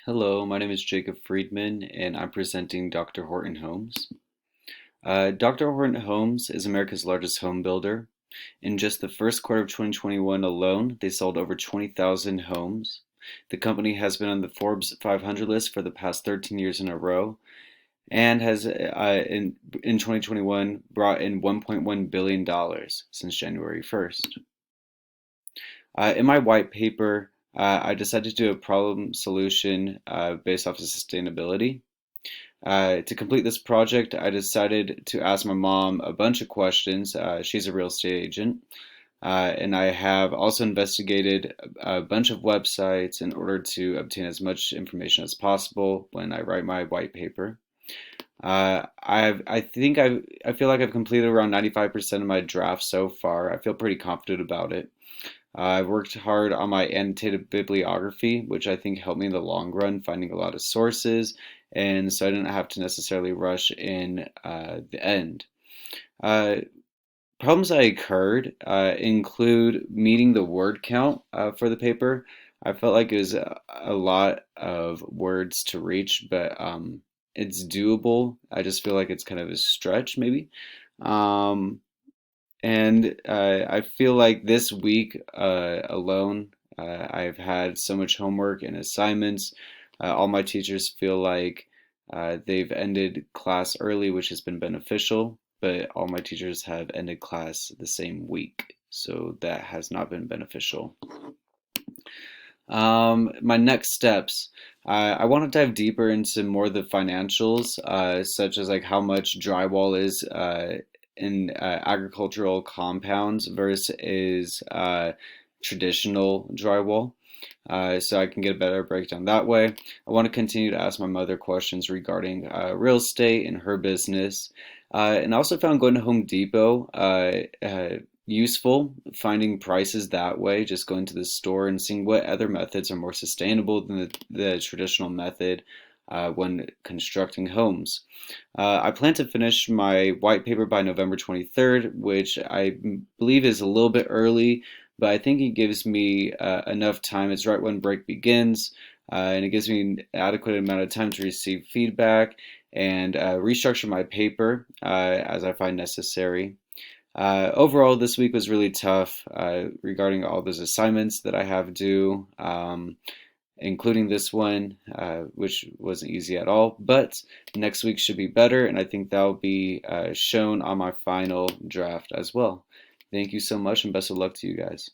Hello, my name is Jacob Friedman, and I'm presenting Dr. Horton Homes. Dr. Horton Homes is America's largest home builder. In just the first quarter of 2021 alone, they sold over 20,000 homes. The company has been on the Forbes 500 list for the past 13 years in a row and has, in 2021, brought in $1.1 billion since January 1st. In my white paper, I decided to do a problem solution based off of sustainability. To complete this project, I decided to ask my mom a bunch of questions. She's a real estate agent. And I have also investigated a bunch of websites in order to obtain as much information as possible when I write my white paper. I feel like I've completed around 95% of my draft so far. I feel pretty confident about it. I've worked hard on my annotated bibliography, which I think helped me in the long run, finding a lot of sources, and so I didn't have to necessarily rush in the end. Uh, Problems that occurred include meeting the word count for the paper. I felt like it was a lot of words to reach, but it's doable. I just feel like it's kind of a stretch, maybe. Um, and I feel like this week alone, I've had so much homework and assignments. All my teachers feel like they've ended class early, which has been beneficial, but all my teachers have ended class the same week, so that has not been beneficial. My next steps. I want to dive deeper into more of the financials, such as like how much drywall is in agricultural compounds versus traditional drywall. So I can get a better breakdown that way. I want to continue to ask my mother questions regarding real estate and her business. And I also found going to Home Depot useful, finding prices that way, just going to the store and seeing what other methods are more sustainable than the traditional method when constructing homes. I plan to finish my white paper by November 23rd, which I believe is a little bit early, but I think it gives me enough time. It's right when break begins, and it gives me an adequate amount of time to receive feedback and restructure my paper as I find necessary. Overall, this week was really tough regarding all those assignments that I have due, including this one, which wasn't easy at all. But next week should be better, and I think that will be shown on my final draft as well. Thank you so much, and best of luck to you guys.